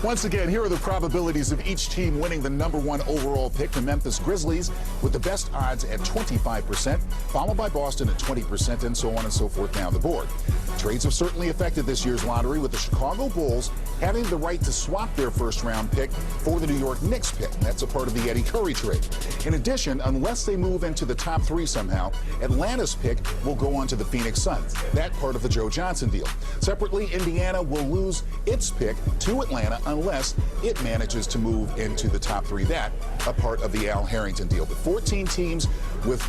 Once again, here are the probabilities of each team winning the #1 overall pick. The Memphis Grizzlies with the best odds at 25%, followed by Boston at 20%, and so on and so forth down the board. Trades have certainly affected this year's lottery, with the Chicago Bulls having the right to swap their first-round pick for the New York Knicks pick. That's a part of the Eddie Curry trade. In addition, unless they move into the top 3 somehow, Atlanta's pick will go on to the Phoenix Suns. That part of the Joe Johnson deal. Separately, Indiana will lose its pick to Atlanta unless it manages to move into the top 3. That a part of the Al Harrington deal. But 14 teams with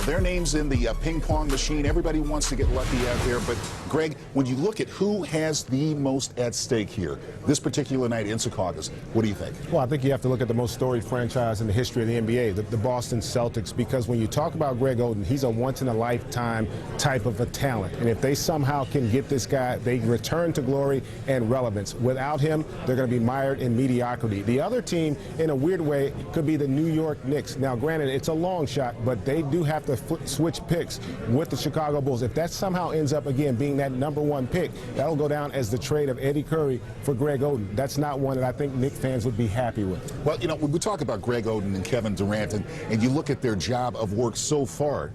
their names in the ping pong machine. Everybody wants to get lucky out there. But Greg, when you look at who has the most at stake here this particular night in Secaucus, what do you think? Well, I think you have to look at the most storied franchise in the history of the NBA, the Boston Celtics, because when you talk about Greg Oden, he's a once-in-a-lifetime type of a talent. And if they somehow can get this guy, they return to glory and relevance. Without him, they're going to be mired in mediocrity. The other team, in a weird way, could be the New York Knicks. Now, granted, it's a long shot, but they do have to switch picks with the Chicago Bulls. If that somehow ends up, again, being that #1 pick, that'll go down as the trade of Eddie Curry for Greg Oden. That's not one that I think Knicks fans would be happy with. Well, when we talk about Greg Oden and Kevin Durant, and you look at their job of work so far,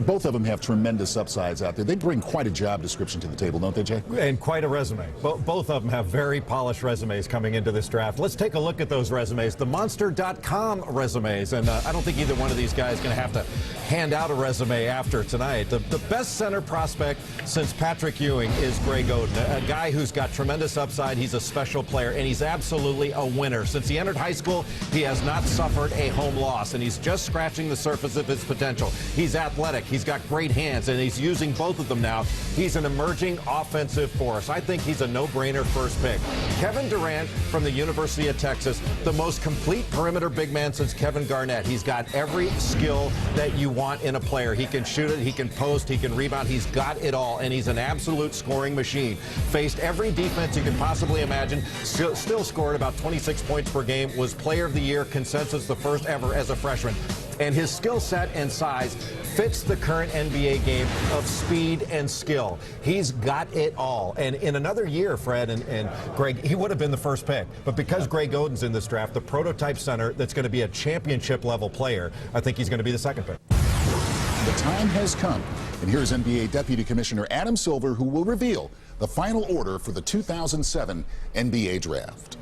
both of them have tremendous upsides out there. They bring quite a job description to the table, don't they, Jay? And quite a resume. Both of them have very polished resumes coming into this draft. Let's take a look at those resumes, the Monster.com resumes. And I don't think either one of these guys is going to have to hand out a resume after tonight. The best center prospect since Patrick Ewing is Greg Oden, a guy who's got tremendous upside. He's a special player, and he's absolutely a winner. Since he entered high school, he has not suffered a home loss, and he's just scratching the surface of his potential. He's athletic, he's got great hands, and he's using both of them now. He's an emerging offensive force. I think he's a no-brainer first pick. Kevin Durant from the University of Texas, the most complete perimeter big man since Kevin Garnett. He's got every skill that you want in a player. He can shoot it, he can post, he can rebound, he's got it all, and he's an absolute scoring machine. Faced every defense you can possibly imagine, still scored about 26 points per game, was player of the year, consensus the first ever as a freshman. And his skill set and size fits the current NBA game of speed and skill. He's got it all. And in another year, Fred and Greg, he would have been the first pick. But because Greg Oden's in this draft, the prototype center that's going to be a championship level player, I think he's going to be the second pick. The time has come. And here's NBA Deputy Commissioner Adam Silver, who will reveal the final order for the 2007 NBA Draft.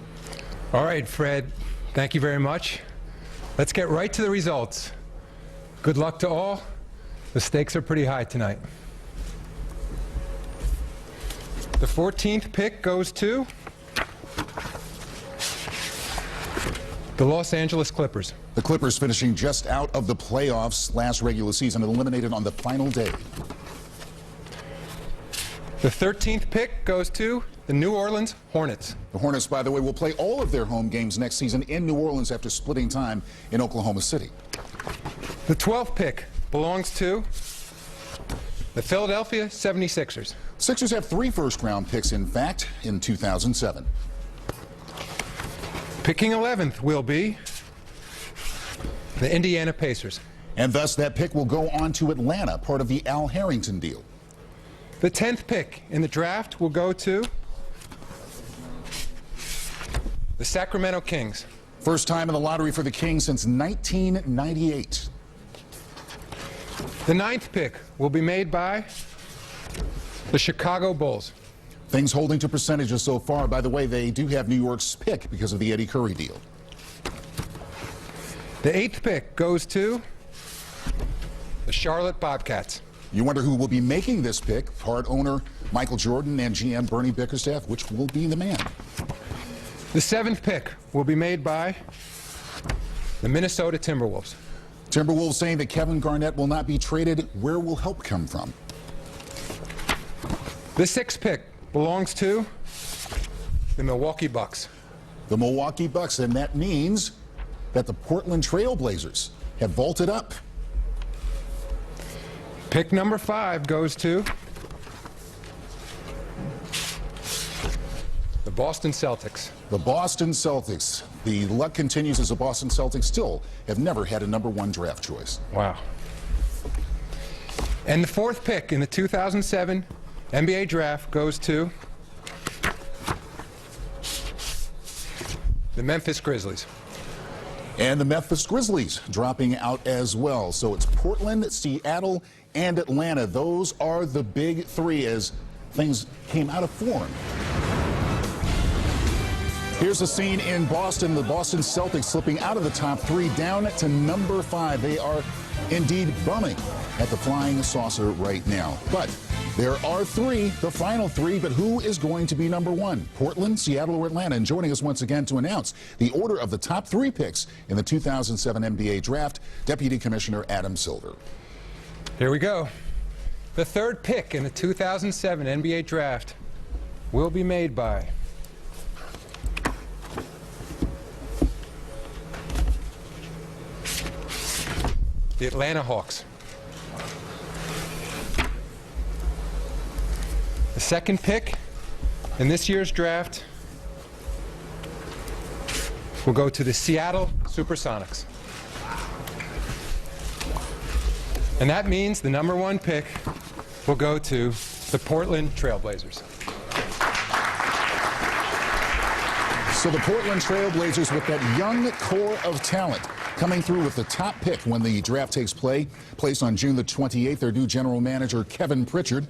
All right, Fred, thank you very much. Let's get right to the results. Good luck to all. The stakes are pretty high tonight. The 14th pick goes to the Los Angeles Clippers. The Clippers finishing just out of the playoffs last regular season, eliminated on the final day. The 13th pick goes to the New Orleans Hornets. The Hornets, by the way, will play all of their home games next season in New Orleans after splitting time in Oklahoma City. The 12th pick belongs to the Philadelphia 76ers. Sixers have 3 first-round picks, in fact, in 2007. Picking 11th will be the Indiana Pacers. And thus that pick will go on to Atlanta, part of the Al Harrington deal. The 10th pick in the draft will go to the Sacramento Kings. First time in the lottery for the Kings since 1998. The 9th pick will be made by the Chicago Bulls. Things holding to percentages so far. By the way, they do have New York's pick because of the Eddie Curry deal. The 8th pick goes to the Charlotte Bobcats. You wonder who will be making this pick. Part owner Michael Jordan and GM Bernie Bickerstaff, which will be the man. The 7th pick will be made by the Minnesota Timberwolves. Timberwolves saying that Kevin Garnett will not be traded. Where will help come from? The 6th pick belongs to the Milwaukee Bucks. The Milwaukee Bucks, and that means that the Portland Trail Blazers have vaulted up. Pick number 5 goes to the Boston Celtics. The Boston Celtics. The luck continues as the Boston Celtics still have never had a #1 draft choice. Wow. And the 4th pick in the 2007 NBA draft goes to the Memphis Grizzlies. And the Memphis Grizzlies dropping out as well. So it's Portland, Seattle, and Atlanta. Those are the big three as things came out of form. Here's a scene in Boston. The Boston Celtics slipping out of the top three down to number 5. They are indeed bumming at the flying saucer right now. But there are three, the final three, but who is going to be number 1? Portland, Seattle, or Atlanta? And joining us once again to announce the order of the top 3 picks in the 2007 NBA Draft, Deputy Commissioner Adam Silver. Here we go. The third pick in the 2007 NBA Draft will be made by the Atlanta Hawks. The second pick in this year's draft will go to the Seattle Supersonics. And that means the number 1 pick will go to the Portland Trailblazers. So the Portland Trailblazers with that young core of talent coming through with the top pick when the draft takes place on June the 28th. Their new general manager, Kevin Pritchard,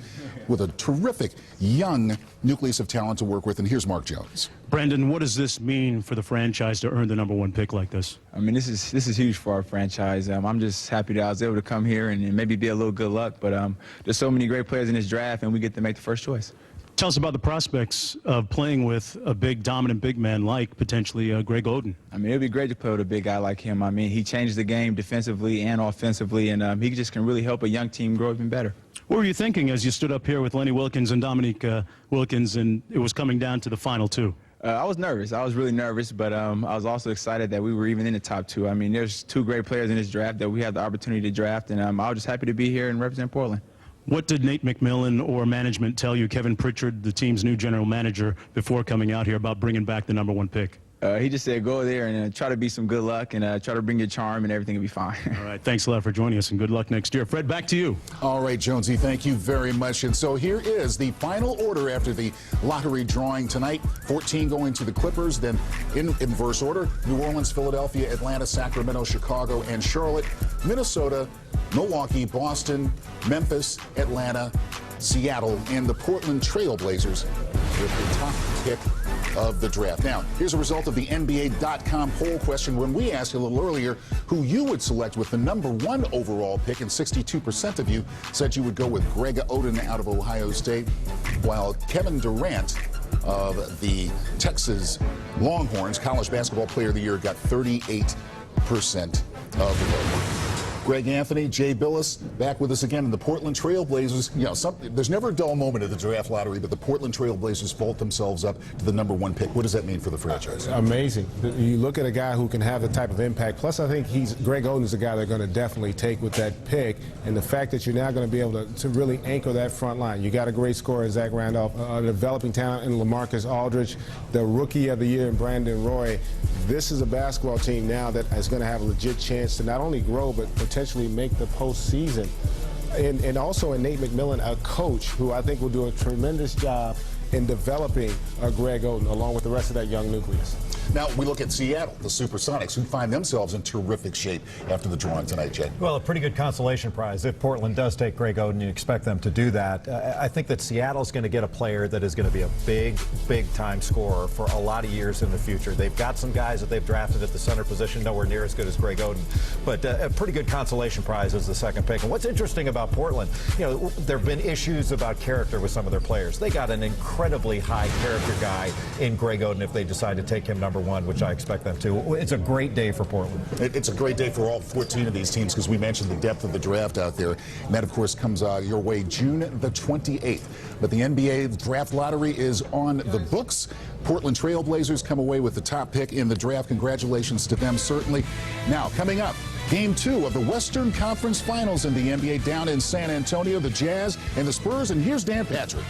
with a terrific young nucleus of talent to work with. And here's Mark Jones. Brandan, what does this mean for the franchise to earn the number 1 pick like this? I mean, this is huge for our franchise. I'm just happy that I was able to come here and maybe be a little good luck. But there's so many great players in this draft, and we get to make the first choice. Tell us about the prospects of playing with a big, dominant big man like potentially Greg Oden. I mean, it would be great to play with a big guy like him. I mean, he changes the game defensively and offensively, and he just can really help a young team grow even better. What were you thinking as you stood up here with Lenny Wilkins and Dominique Wilkins, and it was coming down to the final 2? I was nervous. I was really nervous, but I was also excited that we were even in the top 2. I mean, there's 2 great players in this draft that we had the opportunity to draft, and I was just happy to be here and represent Portland. What did Nate McMillan or management tell you, Kevin Pritchard, the team's new general manager, before coming out here about bringing back the number 1 pick? He just said go there and try to be some good luck and try to bring your charm and everything will be fine. All right, thanks a lot for joining us and good luck next year. Fred, back to you. All right, Jonesy, thank you very much. And so here is the final order after the lottery drawing tonight. 14 going to the Clippers, then in inverse order, New Orleans, Philadelphia, Atlanta, Sacramento, Chicago, and Charlotte, Minnesota, Milwaukee, Boston, Memphis, Atlanta, Seattle, and the Portland Trailblazers with the top pick of the draft. Now, here's a result of the NBA.com poll question. When we asked a little earlier who you would select with the number 1 overall pick, and 62% of you said you would go with Greg Oden out of Ohio State, while Kevin Durant of the Texas Longhorns, College Basketball Player of the Year, got 38% of the vote. Greg Anthony, Jay Billis, back with us again in the Portland Trailblazers. You know, there's never a dull moment at the draft lottery, but the Portland Trailblazers vault themselves up to the number 1 pick. What does that mean for the franchise? Amazing. You look at a guy who can have the type of impact. Plus, I think Greg Oden's a guy they're going to definitely take with that pick. And the fact that you're now going to be able to really anchor that front line. You got a great scorer in Zach Randolph, a developing talent in LaMarcus Aldridge, the Rookie of the Year in Brandon Roy. This is a basketball team now that is going to have a legit chance to not only grow, but potentially make the postseason. And also in Nate McMillan, a coach who I think will do a tremendous job in developing Greg Oden along with the rest of that young nucleus. Now, we look at Seattle, the Supersonics, who find themselves in terrific shape after the drawing tonight, Jay. Well, a pretty good consolation prize. If Portland does take Greg Oden, you expect them to do that. I think that Seattle's going to get a player that is going to be a big-time scorer for a lot of years in the future. They've got some guys that they've drafted at the center position, nowhere near as good as Greg Oden. But a pretty good consolation prize as the second pick. And what's interesting about Portland, you know, there have been issues about character with some of their players. They got an incredibly high character guy in Greg Oden if they decide to take him number 1, which I expect them to. It's a great day for Portland. It's a great day for all 14 of these teams because we mentioned the depth of the draft out there. And that, of course, comes your way June the 28th. But the NBA draft lottery is on the books. Portland Trailblazers come away with the top pick in the draft. Congratulations to them, certainly. Now, coming up, Game 2 of the Western Conference Finals in the NBA down in San Antonio, the Jazz and the Spurs. And here's Dan Patrick.